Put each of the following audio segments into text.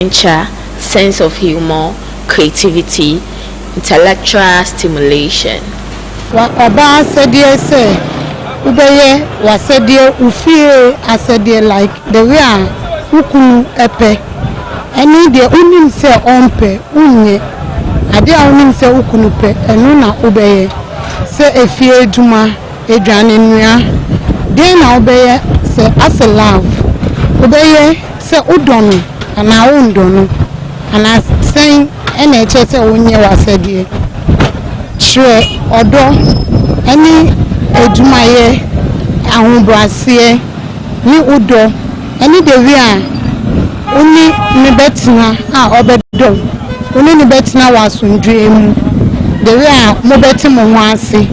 sense of humor, creativity, intellectual stimulation. Oba said yes, Ubeye was said ufie I said like the way ukunu epe. Any the unim se ompe unye. Ade unim se ukunu pe enuna ubeye se efie juma edwane nua. Den na ubeye se as a love. Ubeye se udonu ana undonu. Ana saying NHS se unye was said ye. Sure, odo any edumaye ahunbrasie ni udo any de wia oni ni betina obedo oni ni betina wasundwe mu de wia mo beti mo ho ase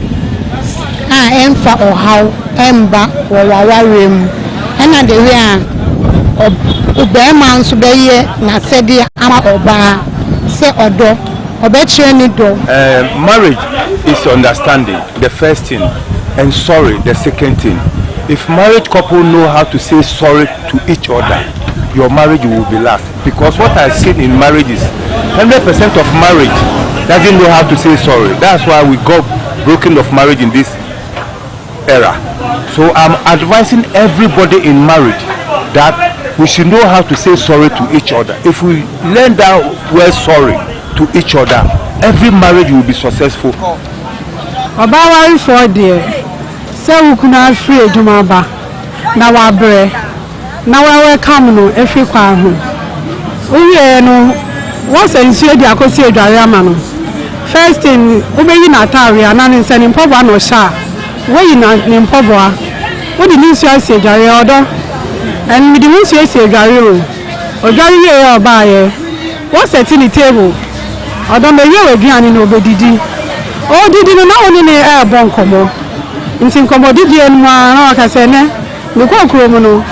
emfa ohaw emba wawaware mu ana de wia obema nso beye na sede ama oba se odo. Marriage is understanding, the first thing, and sorry, the second thing. If married couple know how to say sorry to each other, your marriage will be last. Because what I've seen in marriage is 100% of marriage doesn't know how to say sorry. That's why we got broken of marriage in this era. So I'm advising everybody in marriage that we should know how to say sorry to each other. If we learn that we're sorry to each other, every marriage will be successful. Obawa for there say we kuna free edumaba na wa bre na wa welcome no efi kwa ho uye no won say nsuo di akosi edware ama no first thing ubeyi na tare ana ne nse ne mpobo no sha we na ne mpobo a wo di nsuo ase edware odo en mi di nsuo ase edware o odware ye oba ye wo set the table odo me ye aduane no obedidi o didi no na oni ne e bon komo nti nkomo didi enu na akase ne me kokoro mu no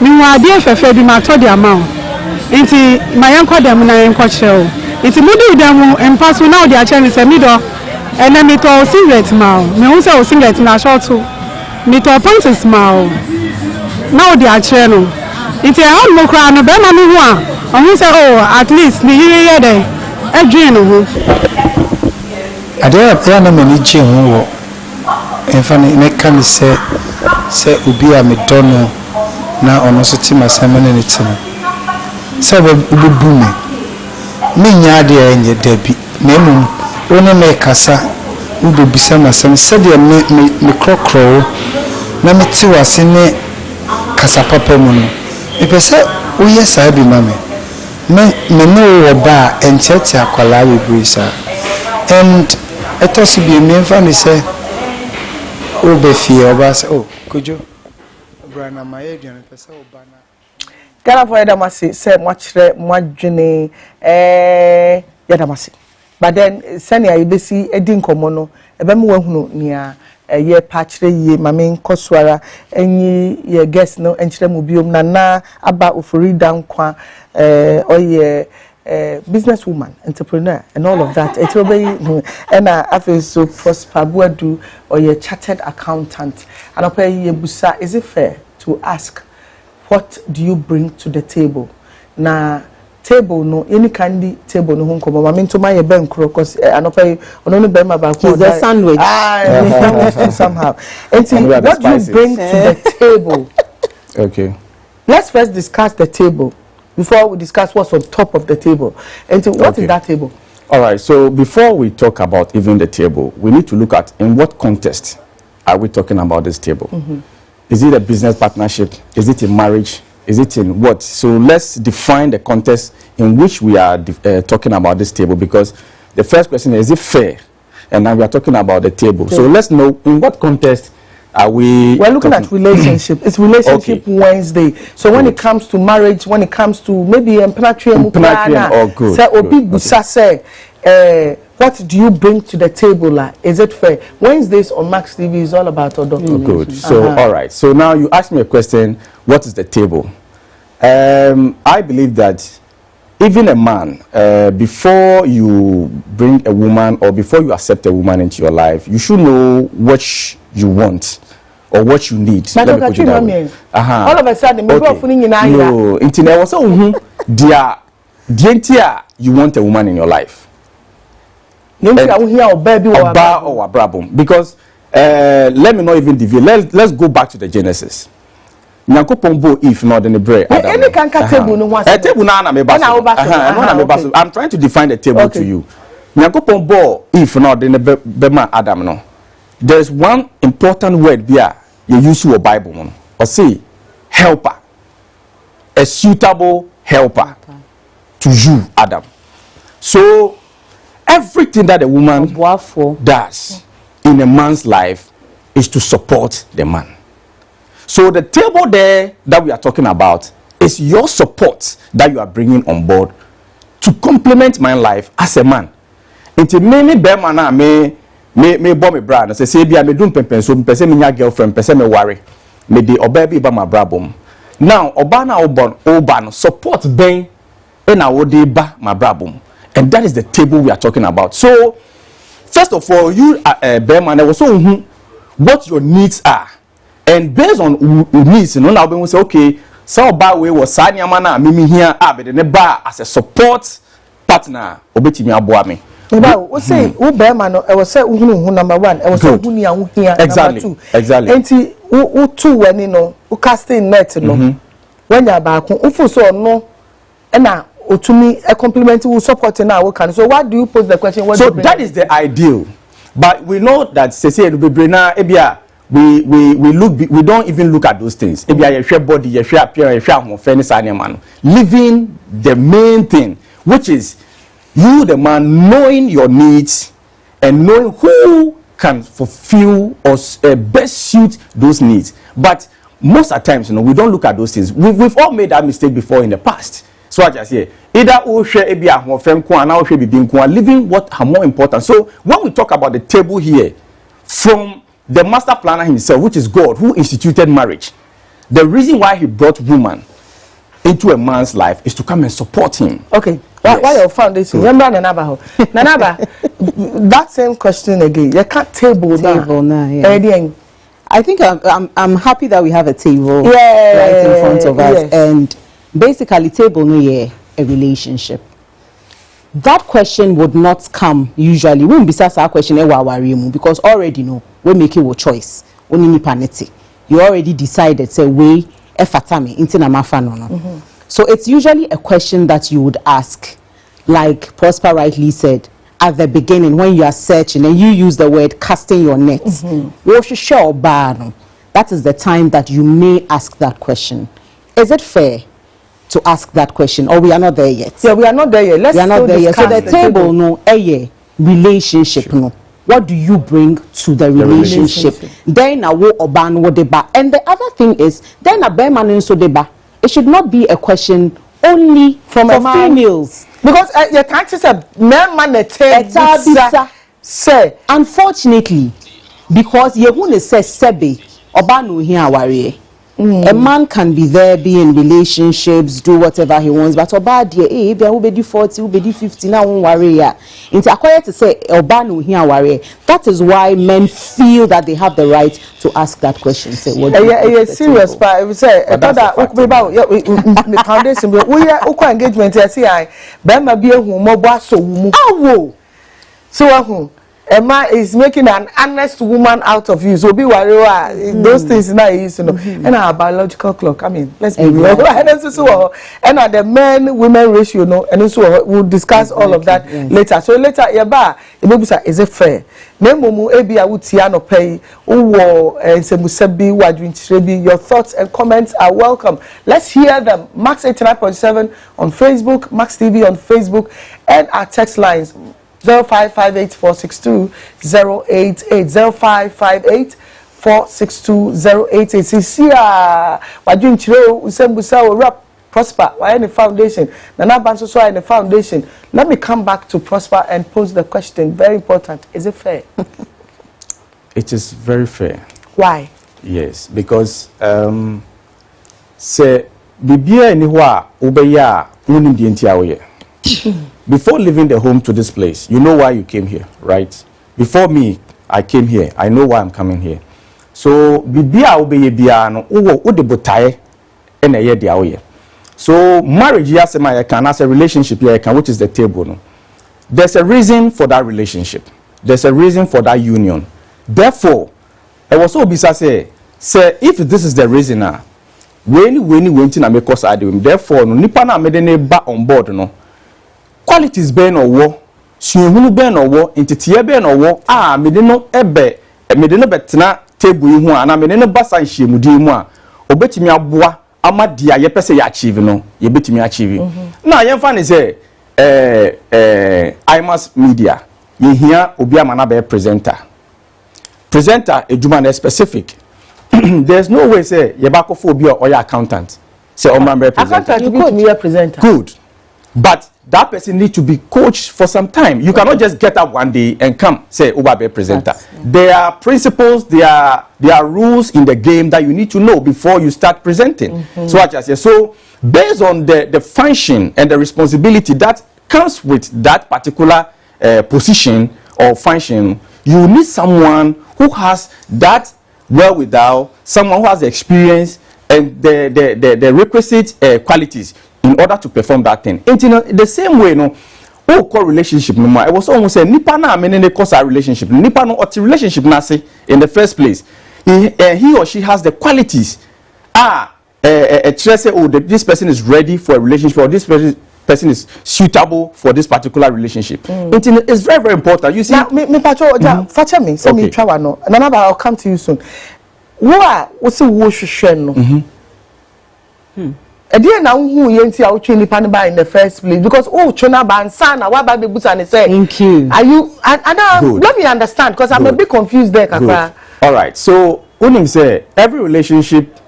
mi wa ade fefe bi ma to di ama o nti ma yen kodem na yen kochero nti mudi dem empaso na odi ache ni se mi do ene mi to singlet ma o me hu se o singlet na short mi to pants ma o na odi ache no nti e hon mo kra no be ma mi hu a hu se oh at least ni yire ye dey adwen no ho ade ya na mani je ho enfa ne kan se obi a me dono na ono so ti masamene ne ti se obubu me nya de enye dabi na emu oni me kasa ubobisa masam se de me krokro na me ti wase ne kasa papa mu no e pese o yesa bi mame me no oba enchete akwala we brisa and etosi bi me mfa me say o be fie oba say oh kojo brana maye dwan pese oba na Ghana for Yadamasi say mwachire mwadwene Yadamasi but then senia yebesi edi nkomo no ebe me wahunu nia ye pachire ye mame nkoswara enyi ye guest no enchire mu biom na aba ofurida nkwa oye businesswoman, entrepreneur, and all of that. It's really and I feel so prosper. Buadu or your chartered accountant. And I pay you busa. Is it fair to ask, what do you bring to the table? Na table no any candy table no home come. I mean to my bank because I pay only buy my back. The sandwich. Somehow. And see what do you bring to the table? Okay. Let's first discuss the table before we discuss what's on top of the table. And so what is that table? All right, so before we talk about even the table, we need to look at in what context are we talking about this table? Is it a business partnership? Is it a marriage? Is it in what? So let's define the context in which we are talking about this table, because the first question is it fair? And now we are talking about the table. So let's know in what context are we? We're looking at relationship. It's relationship Wednesday. So when it comes to marriage, when it comes to maybe what do you bring to the table? Is it fair? Wednesdays on Max TV is all about good. So all right. So now you asked me a question. What is the table? I believe that even a man, before you bring a woman or before you accept a woman into your life, you should know what you want or what you need. All of a sudden, no, internet was dientia you want a woman in your life. Oba or abrabum. Because let me not even deviate. Let's go back to the Genesis. Nyankopon if not in the bread. Any kanka table no one. Table na me baso. I'm trying to define the table to you. Nyankopon bo if not in the bema Adam no. There's one important word here you use your Bible no. Or say helper. A suitable helper to you, Adam. So everything that a woman does in a man's life is to support the man. So the table there that we are talking about is your support that you are bringing on board to complement my life as a man. Into many bear na me bomb a brand. Say be me doing pempen so pese me nya girlfriend pese me worry me the obaby ba my brabom. Now obana oban support ben and I would ba my brabom. And that is the table we are talking about. So first of all, you bear man also what your needs are. And based on needs, you know, now we say, okay, so bad way was Sanya Mana, Mimi here, but the bar as a support partner, Obetimi Abuami. We say, who bear man, I was say, who number one, I was so who near here, exactly, exactly. And who two when you know, who casting net, you know, when you're back, who so no, and now, to me, a compliment who support now, can. So, what do you pose the question? What so, that is the ideal. But we know that, say, Brena, Ebia. We don't even look at those things. Maybe I share body, you share appearance, you share fairness, man. Living the main thing, which is you, the man, knowing your needs and knowing who can fulfill or best suit those needs. But most of the times, you know, we don't look at those things. We've all made that mistake before in the past. So I just say either we share a bit more fem kwa now share be living what are more important. So when we talk about the table here, from the master planner himself, which is God, who instituted marriage, the reason why he brought woman into a man's life is to come and support him. Okay. Yes. Why your foundation? Remember Nanaba? Nanaba, that same question again. You can't table now. Yeah. I think I'm happy that we have a table right in front of us, and basically table no a relationship. That question would not come usually. We won't be our question because already know we make your choice. Only paneti. You already decided say we efatami intina mafano. So it's usually a question that you would ask, like Prosper rightly said at the beginning when you are searching and you use the word casting your nets. That is the time that you may ask that question. Is it fair to ask that question, or we are not there yet? Yeah, we are not there yet. We are not there yet. So the table, no, relationship, no. What do you bring to the relationship? Then a wo oban wo deba. And the other thing is, then a bear man so deba. It should not be a question only for females. Because you can't just say man say. Unfortunately, because Yehune says sebe obanu here aware. A man can be there, be in relationships, do whatever he wants, but oba dear, who be 40, who be 50, now won't worry. Into acquire to say obanu here worry. That is why men feel that they have the right to ask that question. Say what? Serious, but we say about the foundation. We are engagement. I see. I Bema be a mobile so so Emma is making an honest woman out of you. So be worried. Those things now is and our biological clock. I mean, let's be real. And the men-women ratio, no, and so we'll discuss all of that later. So later, is it fair? Nemumu ebi awutiano pay uwo semusebi wadwinchirebi. Your thoughts and comments are welcome. Let's hear them. Max 89.7 on Facebook, Max TV on Facebook, and our text lines 0558-462-088 0558-462-088. Sisia wadwinchire usembusa rap Prosper. Why in the foundation? Nana Banso so in the foundation. Let me come back to Prosper and pose the question. Very important. Is it fair? It is very fair. Why? Yes, because say bibia eniwa ubeya unim di entiawe. Before leaving the home to this place, you know why you came here, right? Before me, I came here. I know why I'm coming here. So bibia ubeye bia no uwo udebotae ene ye dia oye. So marriage, yes, I can, as a relationship, yeah, I can, which is the table. No? There's a reason for that relationship. There's a reason for that union. Therefore, I was so busy say if this is the reason now, when to make us add therefore no nipa na mede ne ba on board no qualities be no wo suhunu be no wo entitiye be no wo mede no betena table yi ho ana mede no basa nhyiemudi mu a obetimi aboa ama dia ye pese ya achieve no ye betimi achieve na ye mfa ne say IMAS media ye hia obi amana be presenter ejuma na specific. There's no way say yebako phobia or your accountant say accountant you could be a presenter. Good, but that person need to be coached for some time. You cannot just get up one day and come say Uba be presenter. There are principles, there are rules in the game that you need to know before you start presenting. So I just say, so based on the function and the responsibility that comes with that particular position or function, you need someone who has that wherewithal, someone who has the experience and the requisite qualities in order to perform that thing. And the same way, no, who call relationship no more. I was almost saying, nipa na amene cause a relationship. Nipa no oti relationship na say in the first place. He or she has the qualities. Say, oh, this person is ready for a relationship, or this person is suitable for this particular relationship. It's very, very important. You see, me pacho facha me say me twa no. Nana, I'll come to you soon. What's the wo no? Ediye na hu yenti a utwe nipa ne ba in the first place because chona ba nsa na wa ba be busa ne say thank you. Are you let me understand because I'm a bit confused there kakra. All right, so unim say every relationship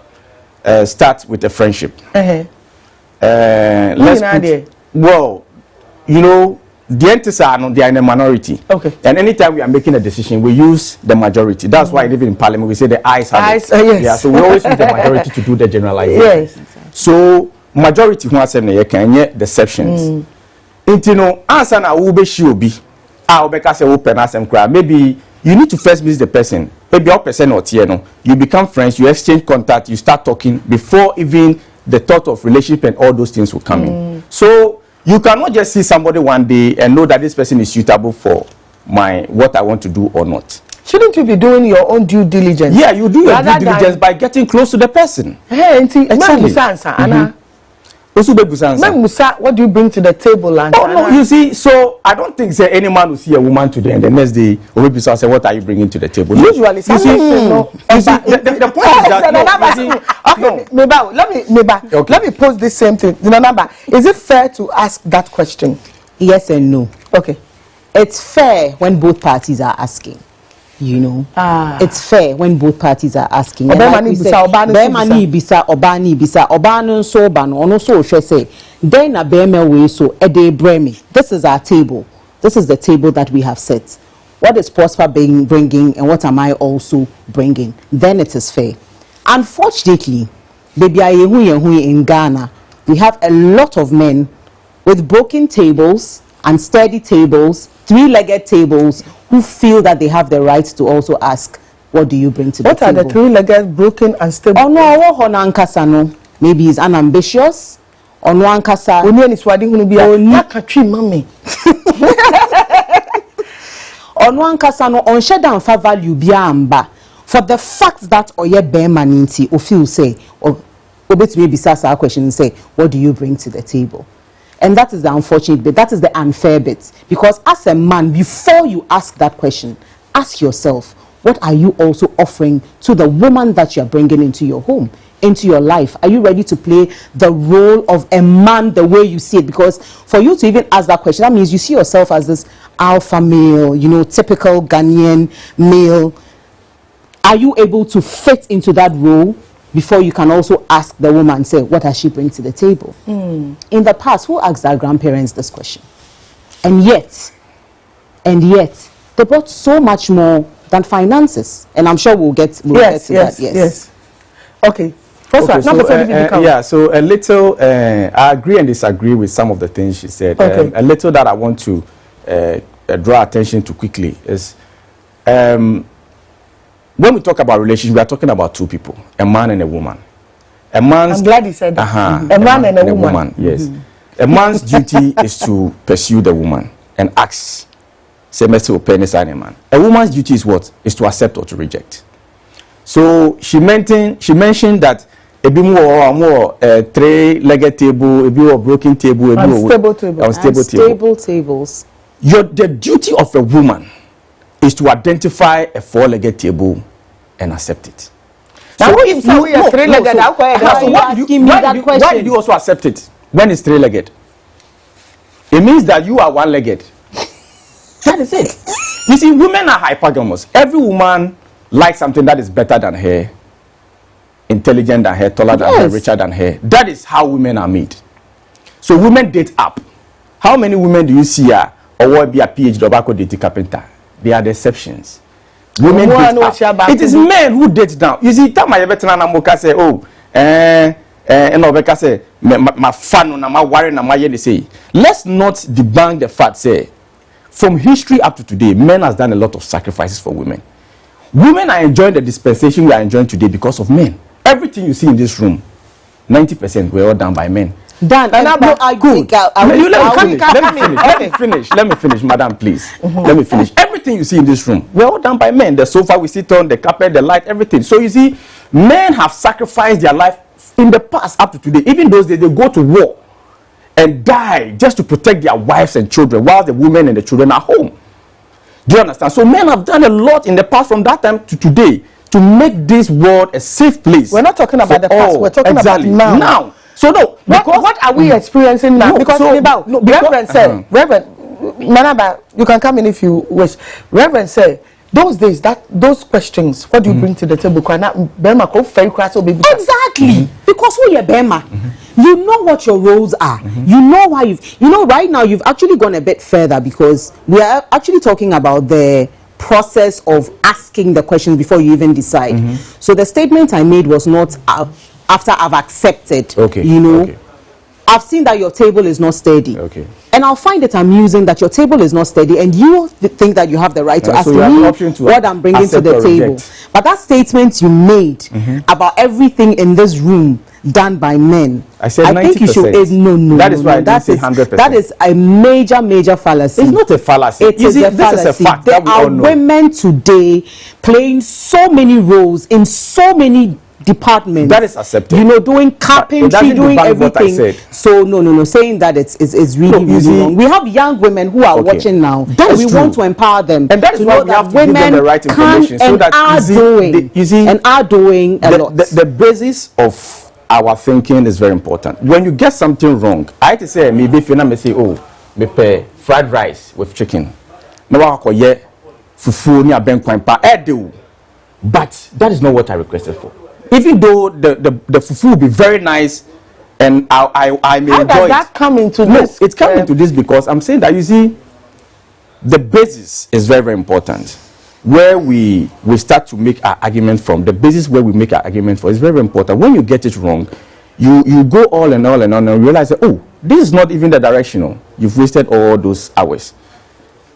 starts with a friendship. Well, you know, the entities are no, they are in a minority. Okay. And anytime we are making a decision, we use the majority. That's why even in Parliament we say the ayes have it. Yes. Yeah, so we always use the majority to do the generalization. Yes. So majority who say na can yet deceptions. Intino answer na wo be shi obi. Obeka say wo penasem kra. Maybe you need to first meet the person. Maybe your person or tie no. You become friends, you exchange contact, you start talking before even the thought of relationship and all those things will come in. So you cannot just see somebody one day and know that this person is suitable for what I want to do or not. Shouldn't you be doing your own due diligence? Yeah, you do your due diligence by getting close to the person. Hey, exactly. Musa, what do you bring to the table? And no, you see, so I don't think say any man will see a woman today and the next day will say, what are you bringing to the table? Usually, the point is that let me pose this same thing. Is it fair to ask that question? Yes and no. Okay. It's fair when both parties are asking. You know, it's fair when both parties are asking. Then na bema so bremi. This is our table. This is the table that we have set. What is Prosper bringing and what am I also bringing? Then it is fair. Unfortunately, in Ghana, we have a lot of men with broken tables, unsteady tables, three-legged tables, who feel that they have the right to also ask, what do you bring to the table? What are the three-legged, broken, and stable? No, maybe he's unambitious. Ono ankasa. Oni eni swadi hunu bia. Oni katwi mami. Ono ankasa no onhye dan fa value bia amba. For the fact that oye bema ninti, o feel say, obetumi bisa sa question and say, what do you bring to the table? And that is the unfortunate bit. That is the unfair bit. Because as a man, before you ask that question, ask yourself, what are you also offering to the woman that you're bringing into your home, into your life? Are you ready to play the role of a man the way you see it? Because for you to even ask that question, that means you see yourself as this alpha male, you know, typical Ghanaian male. Are you able to fit into that role? Before you can also ask the woman, say, what does she bring to the table? In the past, who asked our grandparents this question? And yet, they brought so much more than finances. And I'm sure we'll get to that. Yes. Okay. So a little, I agree and disagree with some of the things she said. Okay. A little that I want to draw attention to quickly is, when we talk about relationship, we are talking about two people, a man and a woman. A man's, I'm glad he said that. A man and a woman. Yes. A man's duty is to pursue the woman and ask. Say, man. A woman's duty is what? Is to accept or to reject. So she mentioned that a bit more three-legged table, a bit more broken table, a bit more unstable tables. The duty of a woman is to identify a four-legged table and accept it. So if you are three-legged, why did you also accept it when it's three-legged? It means that you are one-legged. That is it. You see, women are hypergamous. Every woman likes something that is better than her, intelligent than her, taller than her, richer than her. That is how women are made. So women date up. How many women do you see or be a PhD or back date carpenter? They are the exceptions. Women date up. It is men who date down. You see, time I better na moka say, oh, and Obeka say, my fan na my worry na my yen say. Let's not debunk the fact say, from history up to today, men has done a lot of sacrifices for women. Women are enjoying the dispensation we are enjoying today because of men. Everything you see in this room, 90% were all done by men. Dan, let me finish, madam, please. Let me finish. Everything you see in this room, we're all done by men. The sofa we sit on, the carpet, the light, everything. So you see, men have sacrificed their life in the past up to today. Even those days, they go to war and die just to protect their wives and children, while the women and the children are home. Do you understand? So men have done a lot in the past from that time to today to make this world a safe place. We're not talking about the past. We're talking about now. So no, what are we experiencing now? Because Reverend said, Reverend Manaba, you can come in if you wish. Reverend said, those days, those questions, what do you bring to the table? Exactly. Because who you're Bema, you know what your roles are. You know why right now you've actually gone a bit further, because we are actually talking about the process of asking the question before you even decide. So the statement I made was not after I've accepted. I've seen that your table is not steady. And I'll find it amusing that your table is not steady, and you think that you have the right to ask me what I'm bringing to the table. But that statement you made about everything in this room done by men, I think you should no. That is why I didn't say 100%. That is a major fallacy. It's not a fallacy. It is a fallacy. This is a fact there that we all know. Are women today playing so many roles in so many departments. That is accepted. Doing carpentry, doing everything. So no, saying that it's really wrong. We have young women who are watching now, and we want to empower them. And that is why we have to give them the right information, so that are doing a lot. The basis of our thinking is very important. When you get something wrong, I have to say, maybe if you not say, oh, me pay fried rice with chicken. No, fufu ni abenkwan edu. But that is not what I requested for. Even though the fufu will be very nice, and I may enjoy it. How does that come into this? It's coming into this because I'm saying that, you see, the basis is very, very important. Where we start to make our argument from, the basis where we make our argument for is very, very important. When you get it wrong, you go all and realize that, oh, this is not even the directional. You've wasted all those hours.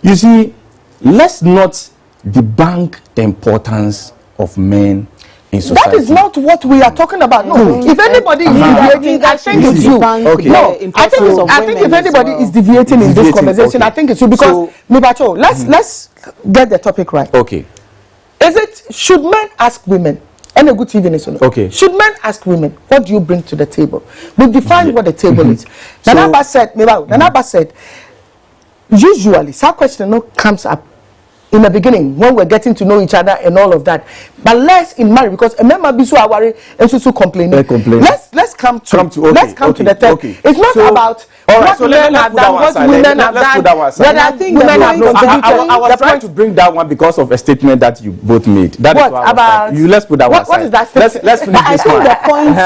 You see, let's not debunk the importance of men in society. That is not what we are talking about. No, if anybody is deviating, I think it's you. Okay. No, I think if anybody is deviating in this conversation, I think it's you, because Mibacho, let's get the topic right. Okay. Should men ask women? And a good evening. Okay. Should men ask women, what do you bring to the table? We define what the table is. Nanaba said, usually, that question comes up in the beginning when we're getting to know each other and all of that, but less in marriage, because a member be so worried and so complaining. Let's come to the third. It's not about what men have done, what women have done. But I think women have contributed. I was trying to bring that one because of a statement that you both made. That what about you? Let's put that one aside. What is that statement? Let's finish this one. I think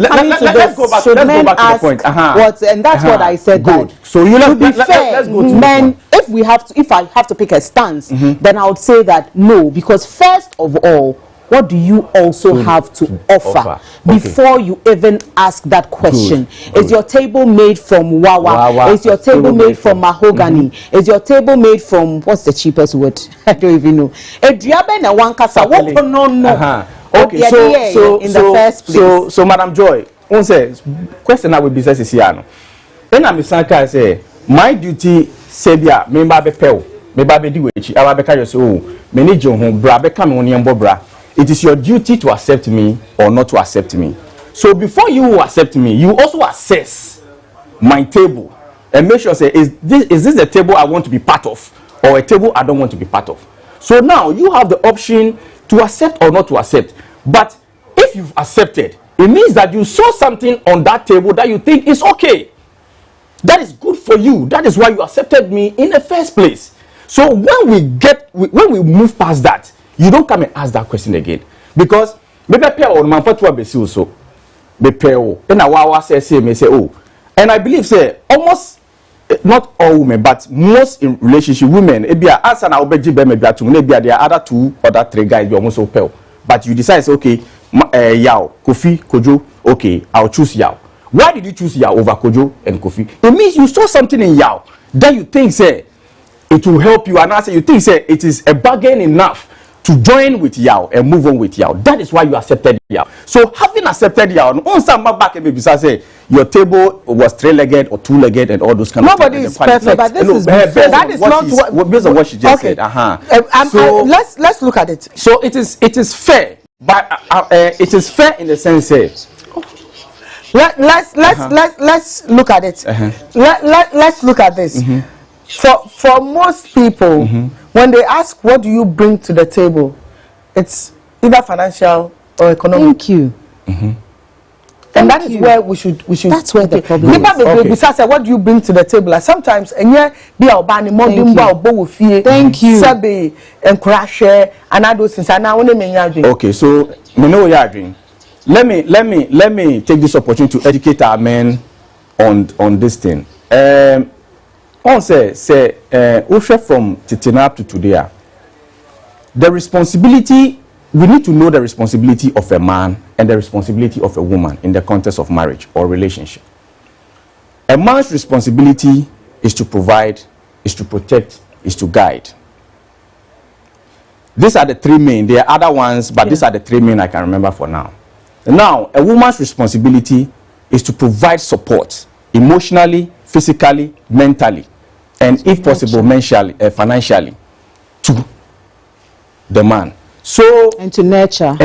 the point coming to this, should men ask what, and that's what I said. Good. So you let's go to men. If I have to pick a stance, then I would say that no, because first of all, what do you also have to offer before you even ask that question? Good. Is your table made from wawa? Is your table made from mahogany? Is your table made from, what's the cheapest word? I don't even know. Okay, in the first place. So Madam Joy, one says question that will be said is here. Then I'm say my duty sebia member be pel, member be di wechi, aba be ka so many johun bra be come on yembo bra. It is your duty to accept me or not to accept me. So before you accept me, you also assess my table and make sure say is this a table I want to be part of or a table I don't want to be part of. So now you have the option to accept or not to accept. But if you've accepted, it means that you saw something on that table that you think is okay. That is good for you. That is why you accepted me in the first place. So when we move past that, you don't come and ask that question again. Because maybe or manufacturer be so be pale. And I say oh. And I believe say almost not all women, but most in relationship women, there are other 2 other 3 guys be almost so pale. But you decide, okay, Yao, Kofi, Kojo, okay, I'll choose Yao. Why did you choose Yao over Kojo and Kofi? It means you saw something in Yao that you think, say, it will help you. And I say, you think, say, it is a bargain enough to join with Yao and move on with Yao. That is why you accepted Yao. So having accepted Yao, on some back and maybe say your table was 3-legged or 2-legged and all those kind Nobody of things. Nobody is perfect. But this is that is not based on what she just said. So let's look at it. So it is fair, but it is fair in the sense that let's look at it. Let's look at this. For most people, when they ask what do you bring to the table, it's either financial or economic. Thank you. And that is where we should. That's where the problem is. Besides, what do you bring to the table? Like sometimes, and yeah, be our banning more Thank you. Sabe and crash and all those things. And now okay, so we know what you are doing. Let me take this opportunity to educate our men on this thing. On say from Titina up to today, the responsibility, we need to know the responsibility of a man and the responsibility of a woman in the context of marriage or relationship. A man's responsibility is to provide, is to protect, is to guide. These are the 3 main. There are other ones, but these are the 3 main I can remember for now. Now, a woman's responsibility is to provide support emotionally, physically, mentally, and if possible, financially to the man. So and to nurture.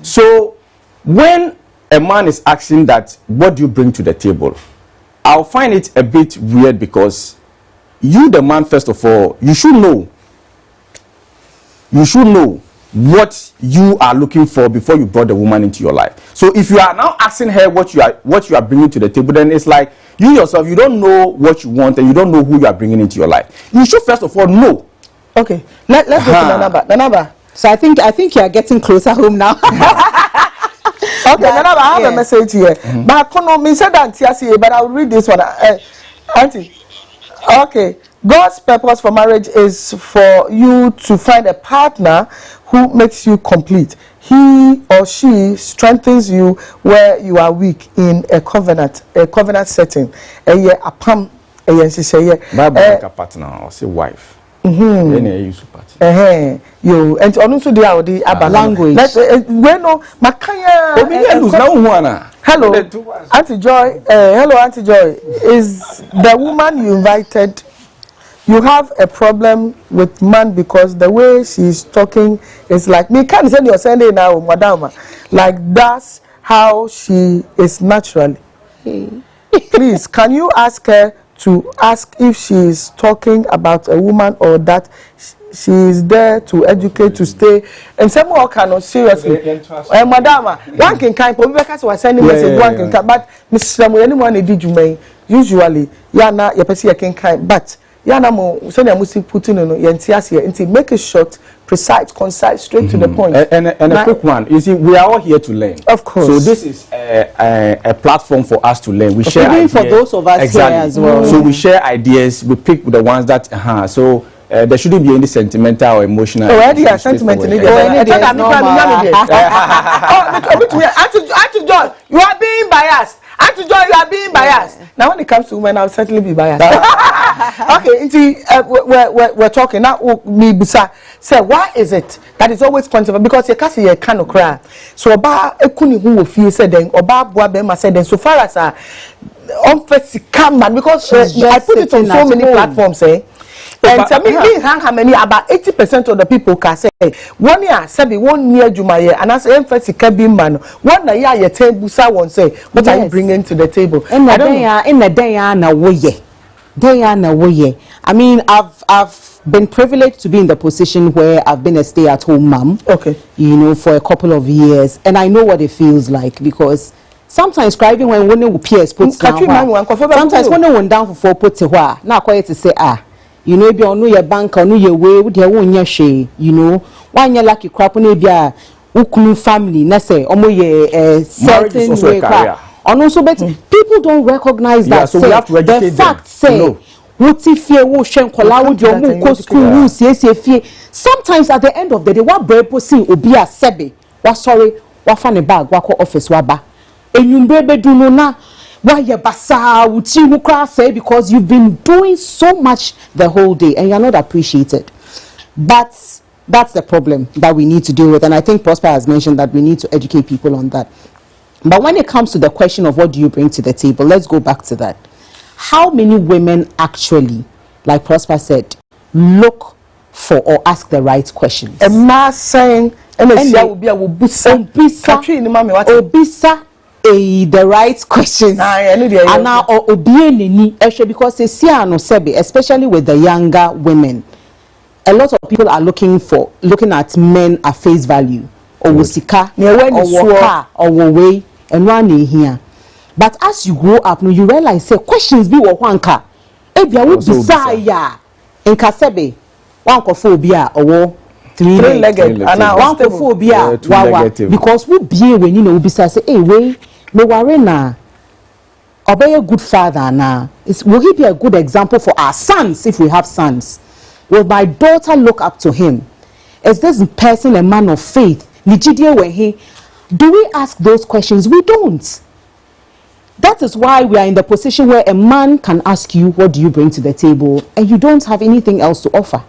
So when a man is asking that, what do you bring to the table? I'll find it a bit weird because you, the man, first of all, you should know what you are looking for before you brought the woman into your life. So if you are now asking her what you are bringing to the table, then it's like you yourself, you don't know what you want and you don't know who you are bringing into your life. You should first of all know. Okay, let's go to the number. So I think you are getting closer home now. Okay, I have a message here. But but I'll read this one. Auntie. Okay. God's purpose for marriage is for you to find a partner who makes you complete. He or she strengthens you where you are weak in a covenant setting. A partner or say wife. You and also the other language. Hello, Auntie Joy. Hello, Auntie Joy. Is the woman you invited? You have a problem with man because the way she's talking is like me. Can't send your Sunday now, madam. Like that's how she is naturally. Please, can you ask her to ask if she is talking about a woman or that she is there to educate, to stay, and some more cannot seriously. Madam, one can kind of because we are sending message one can kind, but Mrs. Samuel, anyone did you may usually yana yapesi can kind, but yana mo send a music putting on yantiasia until make it short, precise, concise, straight to the point. And a quick one. You see, we are all here to learn. Of course. So this is a platform for us to learn. We share ideas. For those of us here as well. So we share ideas. We pick the ones that so. There shouldn't be any sentimental or emotional. Oh, any sentiment in it. Auntie Joy, you are being biased. Auntie Joy, you are being biased. Now, when it comes to women, I'll certainly be biased. Okay, we're talking now. Me bisa say why is it that is always controversial? Because you can't see a can of cry. So oba ekuni who will feel said then oba bua bema said then so far as man because I put it on so many platforms and tell me how many about 80% of the people can say 1 year sabi 1 year jumaye and as emphasis can be man 1 year your table sa won't say what are you bringing to the table in the day na woye. I mean I've been privileged to be in the position where I've been a stay-at-home mom, okay, you know, for a couple of years, and I know what it feels like because sometimes crying when one peers puts down, sometimes when one down for 4 put to where now quiet to say you know, if you know your bank or know your way with your own yashe, you know, one year lucky crap on a ukunu family, na say omo ye certain way and also but people don't recognize that. So we have to educate the fact say what if you wo shen kola wo jo mu ko school wo sie sometimes at the end of the day what brave person obi a sebe wa sorry wa fa ne bag wa ko office wa ba enyumbre bedu no na wa ye basa wuti wu kra say because you've been doing so much the whole day and you're not appreciated. But that's the problem that we need to deal with, and I think Prosper has mentioned that we need to educate people on that. But when it comes to the question of what do you bring to the table, let's go back to that. How many women actually, like Prosper said, look for or ask the right questions? A mass saying, the right questions. And now, because they see, especially with the younger women, a lot of people are looking at men at face value, or wosika, or waka, or way, and one here. But as you grow up, you realize say questions be wanka. Ebia wo bisaya in kasebe wankophobia or three-legged and wankophobia wawa because we be when you know bisa say hey we no worry na obey a good father na will he be a good example for our sons if we have sons? Will my daughter look up to him? Is this person a man of faith? Do we ask those questions? We don't. That is why we are in the position where a man can ask you, what do you bring to the table? And you don't have anything else to offer.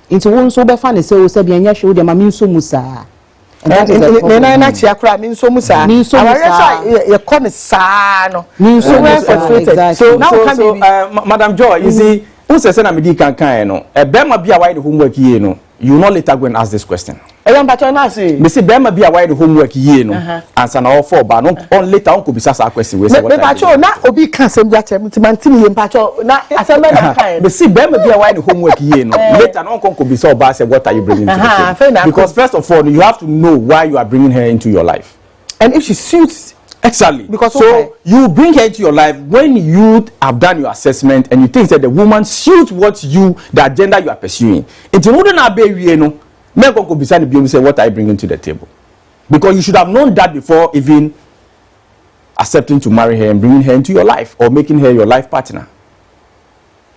Into one so befan is so be anya show them amin so musa. And that is the problem. So Madam Joy, you see, who says na me di kan no? E be ma bia why the homework here no. You not later go and ask this question. Me say Bema be away the homework ye no. Answer na all four but no on later on could be sa question we say what. Me pacho na obi kan sem bia chem mantimi ye pacho na asem na kan. Me say Bema be away the homework ye no. Later on could be so ba say what are you bringing to the table? Because first of all you have to know why you are bringing her into your life. And if she suits exactly. Because so you bring her into your life when you have done your assessment and you think that the woman suits what you the agenda you are pursuing. It wouldn't have be no. Men go beside the biom say what are you bringing to the table? Because you should have known that before even accepting to marry her and bringing her into your life or making her your life partner.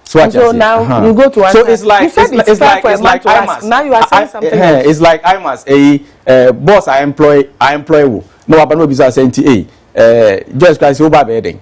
So now you go to answer. So it's like IMAS. Now you are saying something. It's like IMAS. A boss I employ who. No, I no business saying just guys over bedding.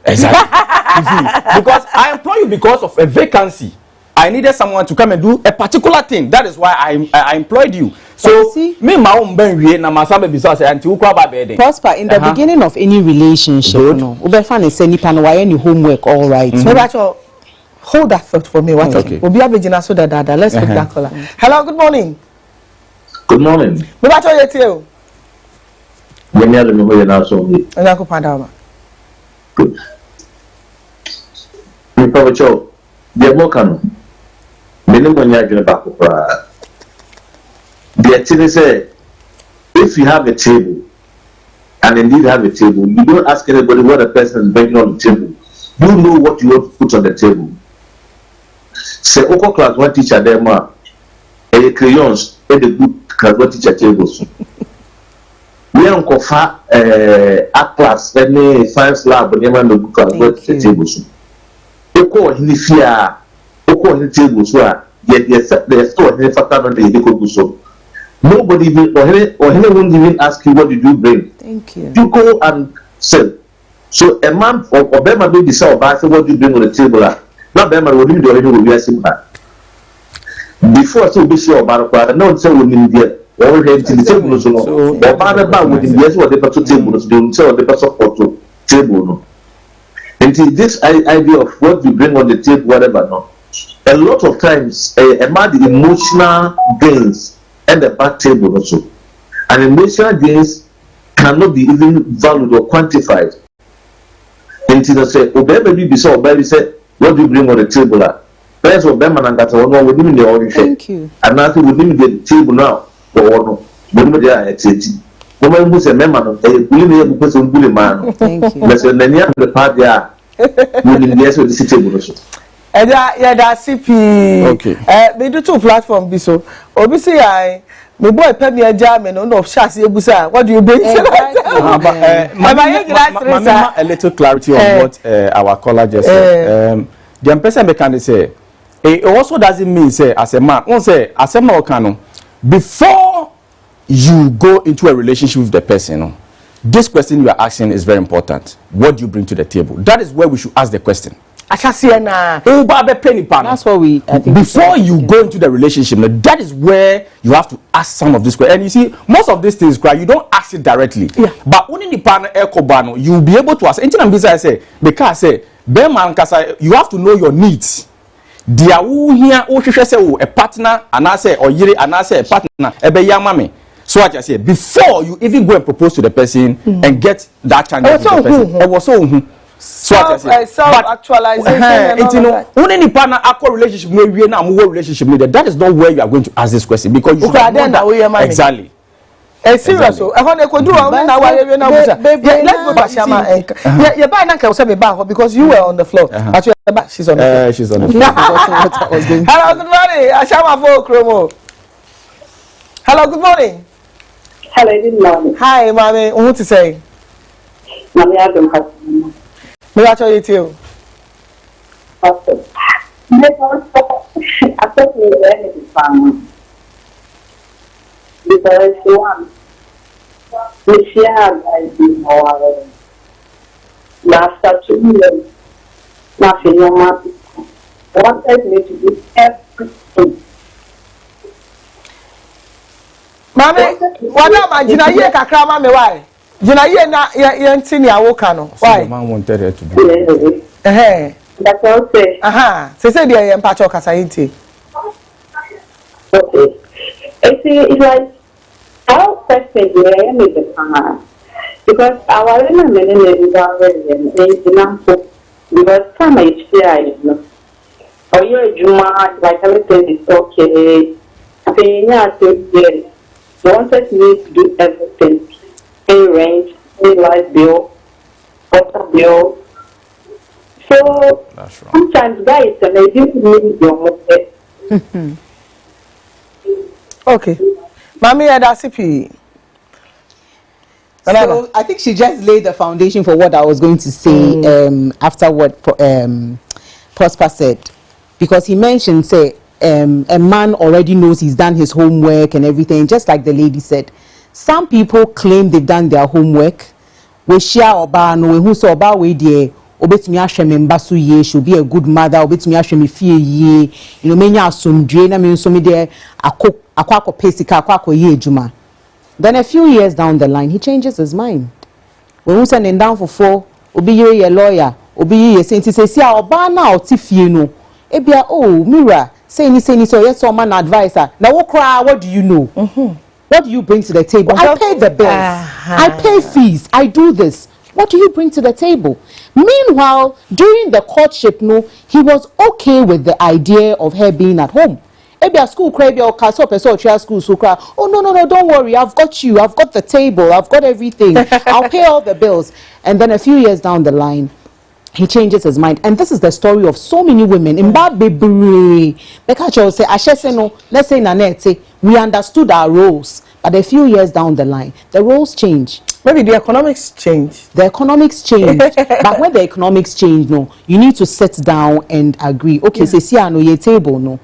Exactly. Because I employ you because of a vacancy. I needed someone to come and do a particular thing. That is why I employed you. So me my own ben we na masabe business until ukwa ba bedding. Prosper in the beginning of any relationship, no. Ubefan is say nipa no why any homework all right. Hold that thought for me. What? Okay. We'll be averaging so that let's pick that caller. Hello, good morning. Good morning. We got you too. When you are me who you now so me. And I go padama. Good. Me pacho. The mokano. Me no when you are back up. The thing say, if you have a table, and indeed have a table, you don't ask anybody what the person is bringing on the table. You know what you want to put on the table. Say, Oko class one teacher there, ma, a crayons, a good class one teacher tables. We are on a class, any science lab, but never no good class one teacher tables. Oko in the fear, Oko on the tables where yet the store in factor on the could do so. Nobody even or anyone even ask you what did you bring. Thank you. You go and sell. So a man or Bema do decide what you bring on the table. Not Bema will do the original we are similar. before so be sure about no say we need there or head to the table so no or ba with the yes what the table so don't say the support to table no. And this idea of what you bring on the table whatever no, a lot of times a man the emotional gains and the back table also, and emotional gains cannot be even valued or quantified. And say maybe be so baby say what do you bring on the table friends of them and that one would even the order. Thank you. And nothing would even get the table now for one. When they are at it. Woman who's a member of a bully person bully man. Thank you. That's when the party are within the S of the table also. And that CP. Okay. They do two platforms so. Obviously I my boy pay me a jam and no chassis ebusa. What do you bring? A little clarity on what our caller just said. The person can say it also doesn't mean say as a man won't say as a man before you go into a relationship with the person. This question you are asking is very important. What do you bring to the table? That is where we should ask the question. That's what we I think before you go into the relationship, that is where you have to ask some of these questions. And you see, most of these things, you don't ask it directly. Yeah. But when in the partner ekobano, you'll be able to ask. Because I say, you have to know your needs. Dia who here a partner and I say or yiri and I say a partner ebe yamame. So I just say before you even go and propose to the person and get that chance with the person. It was so self-actualization. You know, only the partner accord relationship maybe now more relationship needed. That is not where you are going to ask this question because you should know that. Exactly. Serious so ehon e kodu on na wa yewe na busa. Let's go back Shama. Yeah, buy na say me back because you were on the floor. Actually she's on the floor. She's on the floor. Hello, good morning. Ashama for Kromo. Hello, good morning. Hello, good morning. Hi, mommy. What to say? Mommy, I don't have to. Me watch you too. Okay. I thought we were in the farm. Because one, we share in our last 2 years. Nothing, no matter. Wanted me to do everything. Mommy, what am I? Jina ye kakra mama why? Jina ye na ye ntini awoka no. Why? The man wanted her to do. That's all say. Say dey ye mpacho kasa yinti. Okay. It's like our question here I make the plan. Because our women is already because time is fair, you know. Or you're Juma, like everything is okay. I think yeah, they wanted me to do everything. Pay rent, pay light bill, water bill. So sometimes guys they didn't need your money. Okay. Mommy that's CP. So I think she just laid the foundation for what I was going to say after what Prosper said. Because he mentioned, say, a man already knows he's done his homework and everything, just like the lady said. Some people claim they've done their homework. We share oba no who so oba we there obetumi ahwe me mbaso ye should be a good mother obetumi ahwe me fie ye you know menya asomdwe na me nso me there akwa pesika akwa ye adwuma. Then a few years down the line he changes his mind. When we send him down for 4 obi ye lawyer obi ye say say oba na otifie no ebia oh Mira say ni so yes so man advisor now what do you know? What do you bring to the table? I pay the bills. I pay fees. I do this. What do you bring to the table? Meanwhile, during the courtship, no, he was okay with the idea of her being at home. Maybe a school crazy or cast up a school so cry. Oh no, don't worry. I've got you. I've got the table. I've got everything. I'll pay all the bills. And then a few years down the line, he changes his mind. And this is the story of so many women. In Babibri, let's say Nanette, we understood our roles. But a few years down the line, the roles change. Maybe the economics change. The economics change. But when the economics change, no, you need to sit down and agree. Okay, say see no ye table no.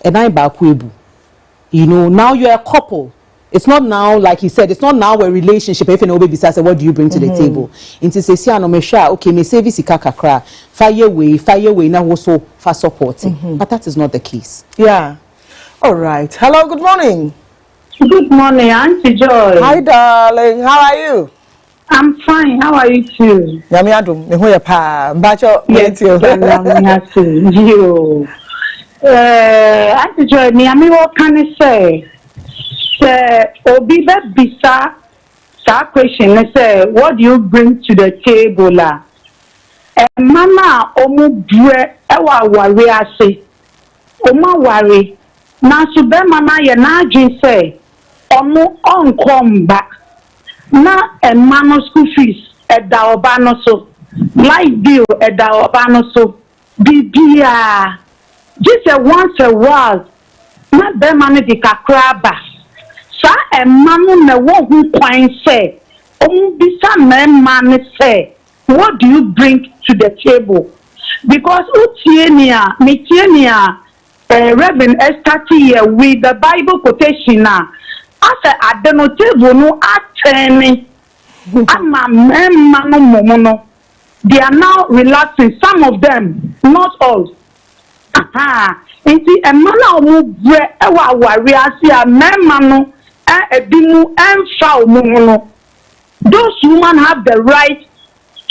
And I back you know, now you're a couple. It's not now, like he said, it's not now a relationship. If an baby says, what do you bring to the table? Into say, see, no me sure, okay, me say this kakra, fire away, now also for supporting. But that is not the case. Yeah. All right. Hello, good morning. Good morning, Auntie Joy. Hi, darling. How are you? I'm fine. How are you too? Yami adum, me hoye pa. Mbacho, yes, you. Auntie Joy, me ami what can I say? Say, obi be bisa. That question is what do you bring to the table la? Mama omu bre ewa wari ase. Oma wari. Na sube mama ye na adwin say omu onkomba. Na mama school fees eda oba no so. Life bill eda oba no so. Bibia. Just once a while. Na be mama di kakra ba. Sa mama me wo hu kwan say bisa man say what do you bring to the table? Because utienia Reverend Esther here with the Bible quotation now. As at the table no attorney ama man no they are now relaxing, some of them, not all. Inti emana omu bre ewa wari asi a memano ebimu emfa omu. Those women have the right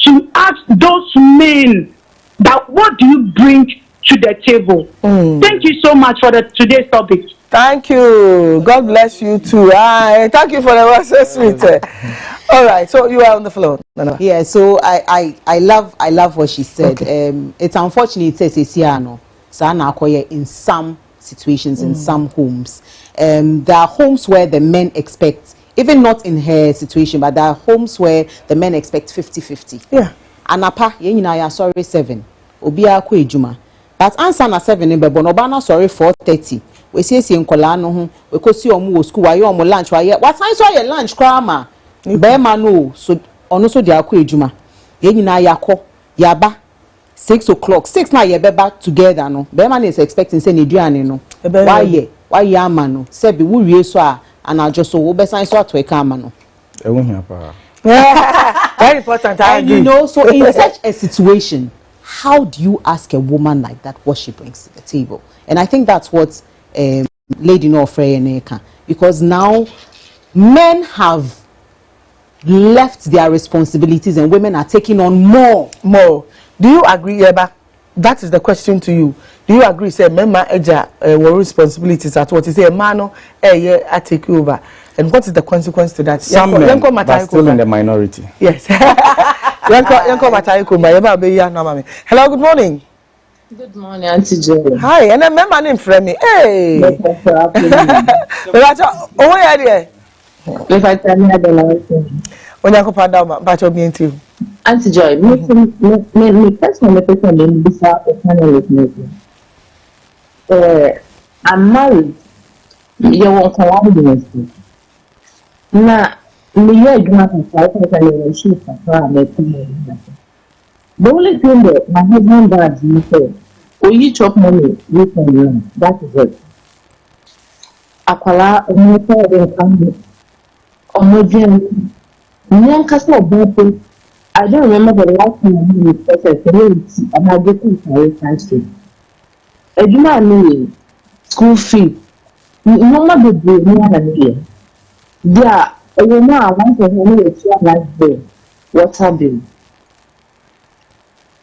to ask those men that what do you bring to the table? Thank you so much for today's topic. Thank you. God bless you too. Thank you for the word, so sweet. All right, so you are on the floor. No. Yeah, so I love what she said. Okay. It's unfortunate it says Esiano. Sana Akoye in some situations, in some homes. There are homes where the men expect, even not in her situation, but there are homes where the men expect 50-50. Yeah. Anapa, yenina sorry 7. Obia ko ejuma. But answer na 7 in bebo no ba na sorry 4:30. We see nkola no ho, we kosi omu wo school, waye omu lunch, waye. What time so your lunch krama? Be ma no, so ono so dia ko ejuma. Yenina yakọ, yaba 6 o'clock. 6 na ye beba together no. Be man is expecting say neduane no. Why ama no? Say be wo wie so a and just so be sign so to e ka ama no. E won here pa. Very important. I agree. You know, so in such a situation, how do you ask a woman like that what she brings to the table? And I think that's what Lady No Frey, because now men have left their responsibilities and women are taking on more. Do you agree, Eba? That is the question to you. Do you agree? Say, men eja responsibilities at what you say, a man I take over. And what is the consequence to that? Some men, but still in the minority. Yes. Hello, good morning. Good morning, Auntie Joy. Hi, and a member named Fremi. Hey. If I tell me, I don't know. When you go down, but you'll be into Auntie Joy, me personally, I'm married. You won't come out with me. Now, me, I do not have a relationship. The only thing that my husband does is say, "Oh, you chop money, you can learn." That is it. Akwala, omo come, omo dream. I don't remember the last time I was a community and I get in my country. I do not need school fee. No matter the year. There, a woman I want to know if you are like there. Water bill.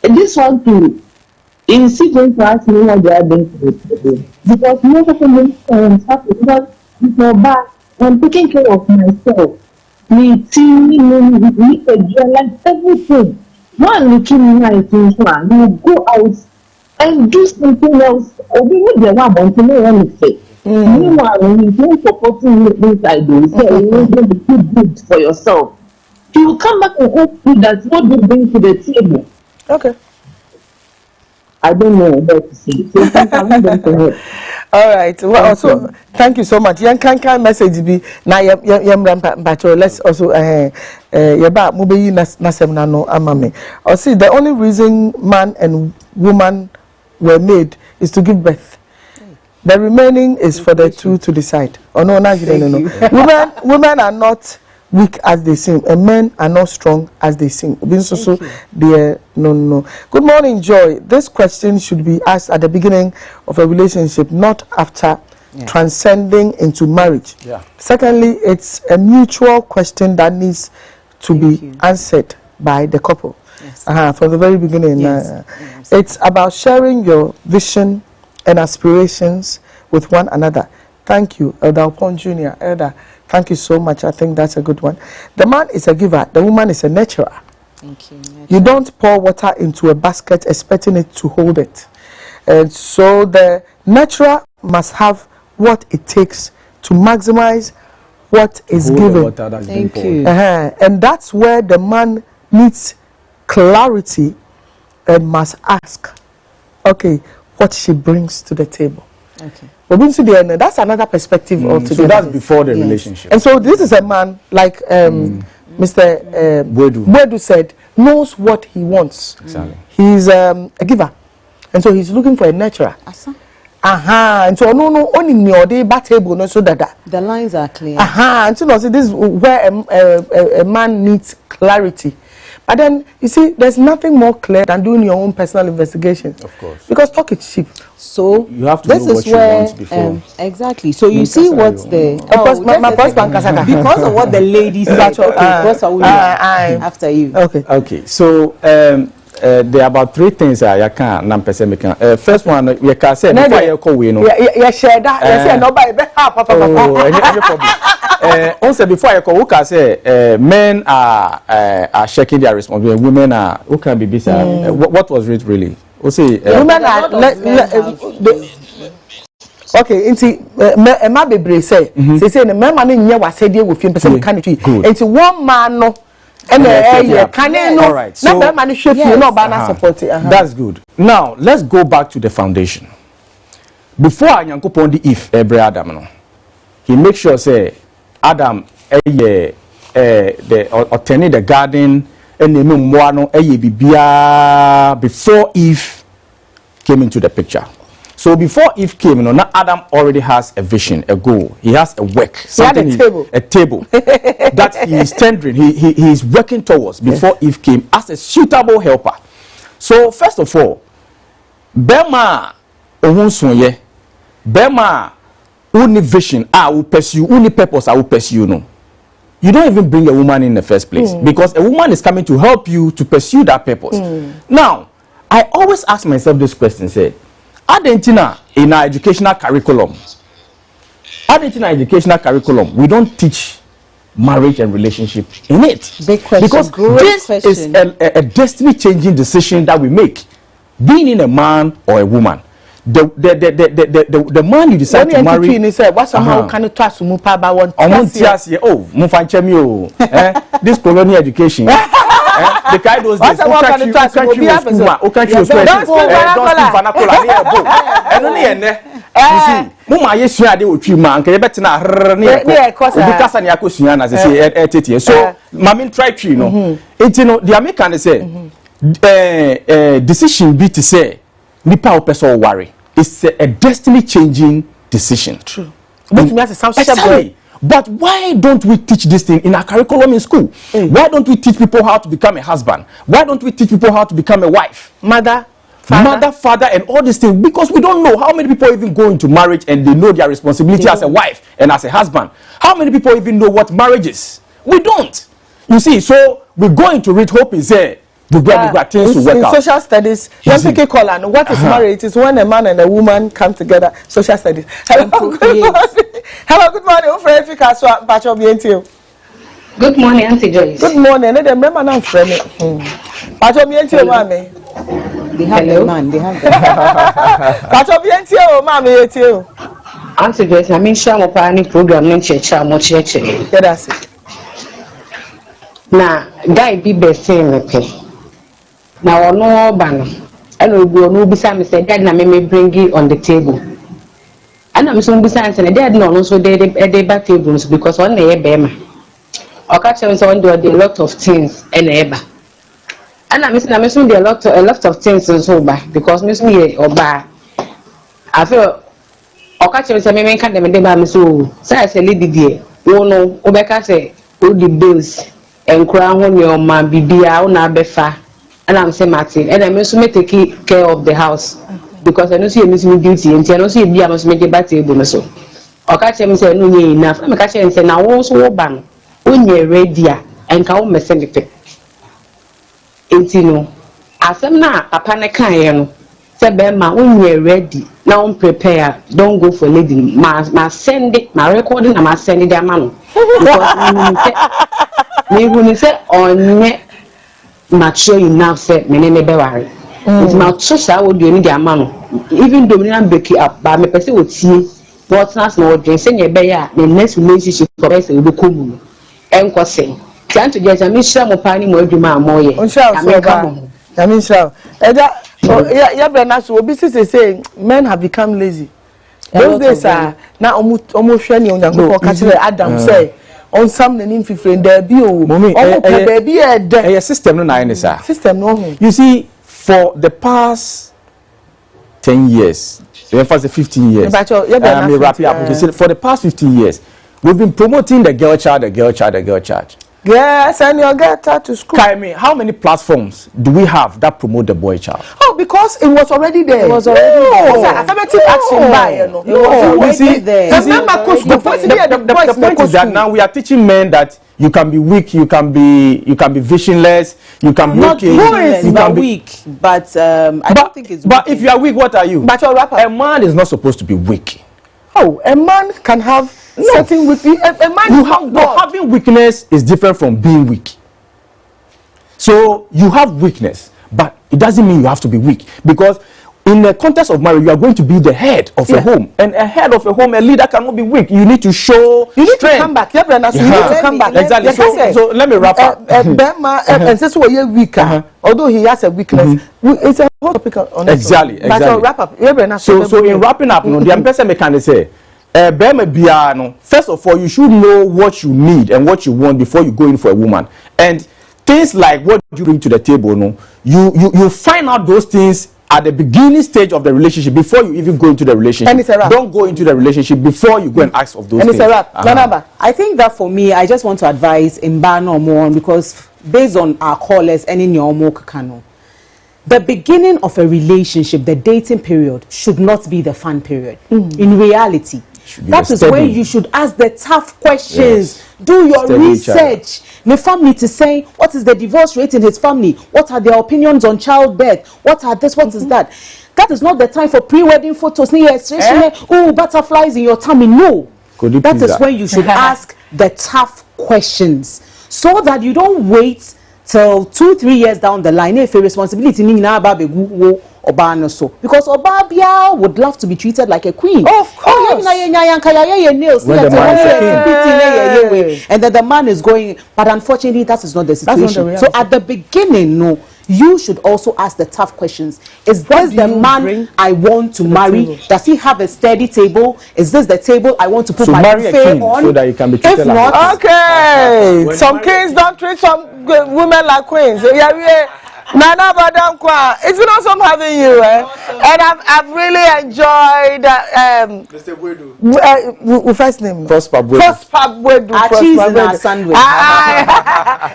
This one too, in sequence to ask me what they are doing to the table. Because most of them because before back, I'm taking care of myself. Me, like everything. One looking nice in one, you go out and do something else. Or we need the one to know anything. Meanwhile, when you don't supporting things I do, so you're going to feel good for yourself. You will come back and hope that's what you bring to the table. Okay. I don't know what to say. So all right. Well, also, thank you so much. Young can message be na let's also yaba mubeyi nasemna no amame. Or see, the only reason man and woman were made is to give birth. The remaining is for the two to decide. Oh no, no. Women are not weak as they seem, and men are not strong as they seem. No. Good morning, Joy. This question should be asked at the beginning of a relationship, not after transcending into marriage. Secondly, it's a mutual question that needs to be answered by the couple. From the very beginning. It's about sharing your vision and aspirations with one another. Thank you, Elder Opon Jr. Elder, thank you so much. I think that's a good one. The man is a giver. The woman is a nurturer. Thank you. You don't pour water into a basket expecting it to hold it. And so the nurturer must have what it takes to maximize what is given. Thank you. And that's where the man needs clarity and must ask, okay, what she brings to the table. Okay. That's another perspective altogether. So that's before the relationship. And so this is a man, like Mr. Bwedu said, knows what he wants. Exactly. He's a giver. And so he's looking for a nurturer. And so no only me or the table no so that the lines are clear. And so no, see, this is where a man needs clarity. But then you see, there's nothing more clear than doing your own personal investigation. Of course. Because talk is cheap. So you have to know what you want before. Exactly. So you see what's the because of what the lady said. After you. Okay. So there are about 3 things I can't make. First one, you can say before you call we know. Yeah, share that. You say nobody also before I call, who can say men are shaking their responsibility, women are who can be busy. What was it really? We'll see. Women are okay. Into Emma Bebre say the men man in here was said you with him person can it. Into one man no. And can no. All right. So that's good. Now let's go back to the foundation. Before Anyankopon the if Adam no, he makes sure say Adam the attending the garden and the no bibia before Eve came into the picture. So before Eve came, now Adam already has a vision, a goal. He has a work, something a table that he is tendering. He is working towards before Eve came as a suitable helper. So first of all, Bema ohunsunye, Bema uni vision I will pursue, uni purpose I will pursue no. You don't even bring a woman in the first place because a woman is coming to help you to pursue that purpose. Now, I always ask myself this question, say, Argentina in our educational curriculum, we don't teach marriage and relationship in it. Because this is a destiny-changing decision that we make. Being in a man or a woman. The man you decide to marry. This colonial education. The guy those days. So, Mamin try to, you know, the American say, decision be to say, nipa person worry. It's a destiny-changing decision. True. But why don't we teach this thing in our curriculum in school? Why don't we teach people how to become a husband? Why don't we teach people how to become a wife? Mother, father, and all these things? Because we don't know how many people even go into marriage and they know their responsibility as a wife and as a husband. How many people even know what marriage is? We don't. You see, so we go into it hoping say we got things to work out. Social studies, when people call and what is marriage is when a man and a woman come together. Social studies. Hello, good morning. Hello, good morning. Good morning, Auntie Joyce. Good morning. They remember now, friend. They have the man. They have the Auntie Joyce, I mean, Shamo Pani program in church. That's it. Now, guy be best saying now no ban and we go no beside me said, Dad, na me bring it on the table. And I'm so besides and dad no also they back tables because on the bema. Or catch them on do a lot of things and ever. And I'm missing a lot of things and so bad because miss me or bad. I feel or catch them say me can them so say a lady dear. Oh no, Obeka say all the bills and crown on your man bibia on befa. And I'm saying Martin, and I'm also take care of the house. because I know see me duty and I know see be I must make a bad table so. Or catch him say no enough. I'm catch him say now also ban when you're ready and can me send it. Intino. Asem na papa ne kan ye no. Say be ma when you're ready. Now prepare. Don't go for lady. Ma send it. Ma record na ma send it their man. Me who say on mature enough say me ne be worry. It's my trust I would do any their man. Even dominant break it up, but me person would see what's not no drink. Say you be ya the next relationship for us will be cool. Enko say. Can't to get a mission mo pani mo adwuma amoye. I mean so. Yeah, Bernard, so obi say men have become lazy. Those days are now almost shiny on the catch Adam say on some name friend there be o. Baby a system no na sir. System no. You see, for the past 10 years, the past 15 years, for the past 15 years, we've been promoting the girl child. Yes, and your girl child to school. How many platforms do we have that promote the boy child? Oh, because it was already there. It was already there. It's affirmative action by, you know. It was already there. The point is that now we are teaching men that you can be weak, you can be visionless, you can be weak, but I don't think it's. But if you are weak, what are you? But you're a rapper. A man is not supposed to be weak. Oh, a man can have certain weakness. A man having weakness is different from being weak. So you have weakness, but it doesn't mean you have to be weak, because in the context of marriage, you are going to be the head of a home, and a head of a home, a leader cannot be weak. You need to show. You need to come back. Yeah, you need to come back. Exactly. So let me wrap up. And since we are weaker, although he has a weakness, it's a hot topic on exactly. But I'll wrap up. So in wrapping up, the person can say, first of all, you should know what you need and what you want before you go in for a woman, and things like what you bring to the table. No, you find out those things at the beginning stage of the relationship before you even go into the relationship. And it's a wrap. Don't go into the relationship before you go and ask of those things. And it's a wrap. I think that for me, I just want to advise Mba no more, because based on our callers and in your Kano, the beginning of a relationship, the dating period, should not be the fun period. In reality, that is when you should ask the tough questions. Yes. Do your research. My family to say, what is the divorce rate in his family? What are their opinions on childbirth? What are this? What is that? That is not the time for pre-wedding photos. Oh, butterflies in your tummy. No. That is when you should ask the tough questions, so that you don't wait till 2-3 years down the line. If a responsibility because Obabia would love to be treated like a queen. Of course. And then the man is going, but unfortunately that is not the situation. So at the beginning, no, you should also ask the tough questions. Is this the man I want to marry? Does he have a steady table? Is this the table I want to put my buffet on? So that you can be treated like not, okay. Some kings don't treat some women like queens. Nana Badankwa, it's been awesome having you, and I've really enjoyed Mr. Bwedu. First name? Prosper Bwedu. Cheese in our sandwich.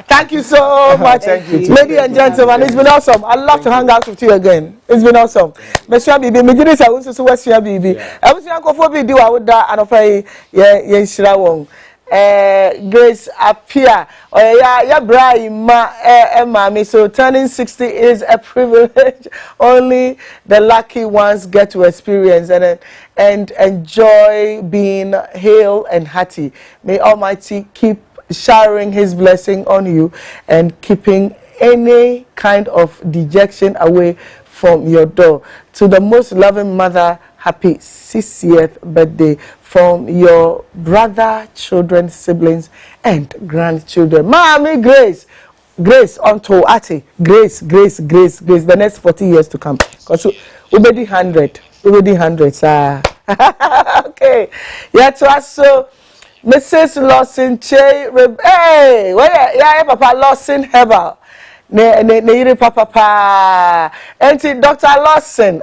Thank you so much. Thank you. Ladies and gentlemen, it's been awesome. I'd love to hang out with you again. It's been awesome. Mr. Bibi, me gini sa unsu West Bibi. I was young for Bibi wa uda anofa ye shira wong. Grace appear ya Brahima mami. So turning 60 is a privilege only the lucky ones get to experience and enjoy being hale and hearty. May Almighty keep showering his blessing on you and keeping any kind of dejection away from your door. To the most loving mother, happy 60th birthday from your brother, children, siblings, and grandchildren. Mommy Grace. Grace unto Ati. Grace. The next 40 years to come. Because we'll be 100. Okay. Yeah, to us, so Mrs. Lawson Che. Hey, where Papa Lawson Herbal. Ne papa enti Dr. Lawson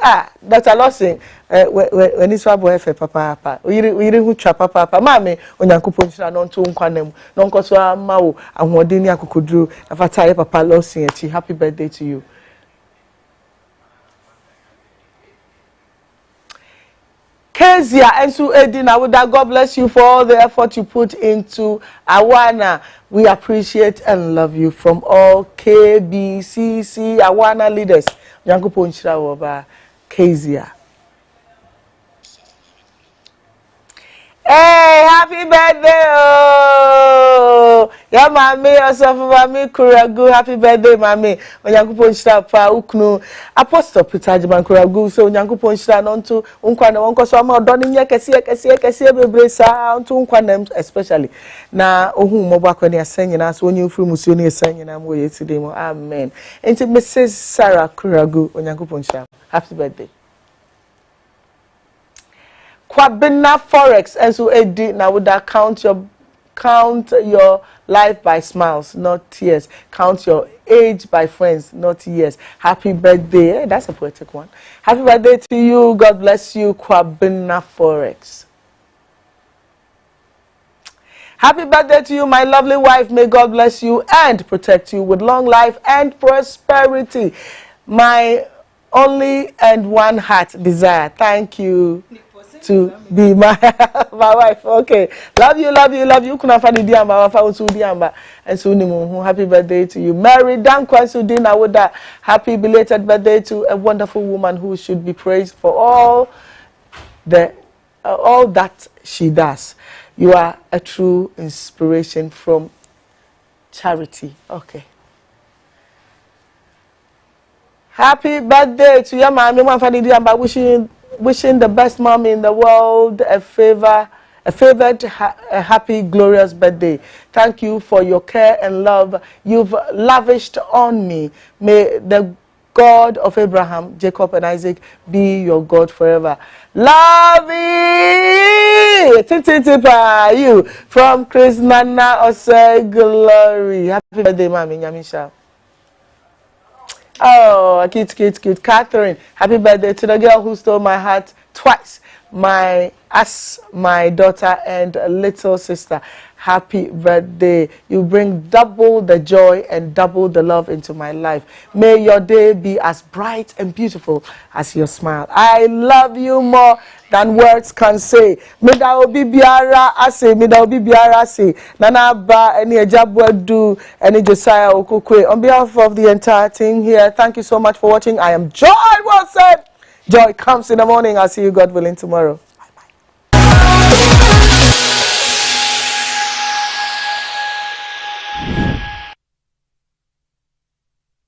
Dr. Lawson when is wa boy fe papa yiri hu twa papa mama onyankopon hira no nto nkwanam no nkoso ama wo ahoden ni akokoduru afata ye Papa Lawson echi. Happy birthday to you. Kezia Ensu Edina, God bless you for all the effort you put into Awana. We appreciate and love you from all KBCC Awana leaders. Nyango Ponchira Woba Kezia. Hey, happy birthday! Oh, yeah, mommy, yourself, mommy, Kuragu, happy birthday, mommy. Onyanku Ponchira pa uknu Apostle Peter Jiman Kuragu, so Onyanku Ponchira nonto unkwana wonko so ama odoni nye kesiye bebre sa onto unkwana especially na ohu moba kwani asenye na so onye ufuru musuo ni asenye na mo yesterday mo amen. Enti Mrs. Sarah Kuragu, Onyanku Ponchira, happy birthday. Kwabena Forex and so Edi now would that count your life by smiles, not tears. Count your age by friends, not years. Happy birthday. Eh, that's a poetic one. Happy birthday to you. God bless you, Kwabena Forex. Happy birthday to you, my lovely wife. May God bless you and protect you with long life and prosperity. My only and one heart desire. Thank you. To be my wife. Okay. Love you. Kuna fani diamba, wafa usu diamba. And so happy birthday to you. Mary Dankwa Sudina Woda. Happy belated birthday to a wonderful woman who should be praised for all that she does. You are a true inspiration from Charity. Okay. Happy birthday to your mom. Fani diamba, wishing the best mom in the world a favored, happy, glorious birthday. Thank you for your care and love you've lavished on me. May the God of Abraham, Jacob, and Isaac be your God forever. Love you from Chris Nana Ose Glory. Happy birthday, Mommy Nyamisha. Oh, cute. Catherine, happy birthday to the girl who stole my heart twice. My daughter and little sister. Happy birthday. You bring double the joy and double the love into my life. May your day be as bright and beautiful as your smile. I love you more than words can say. Mida obi biara ase. Nana ba eni ejabwedu eni Josiah Okokwe. On behalf of the entire team here, thank you so much for watching. I am Joy Wilson. Joy comes in the morning. I'll see you, God willing, tomorrow.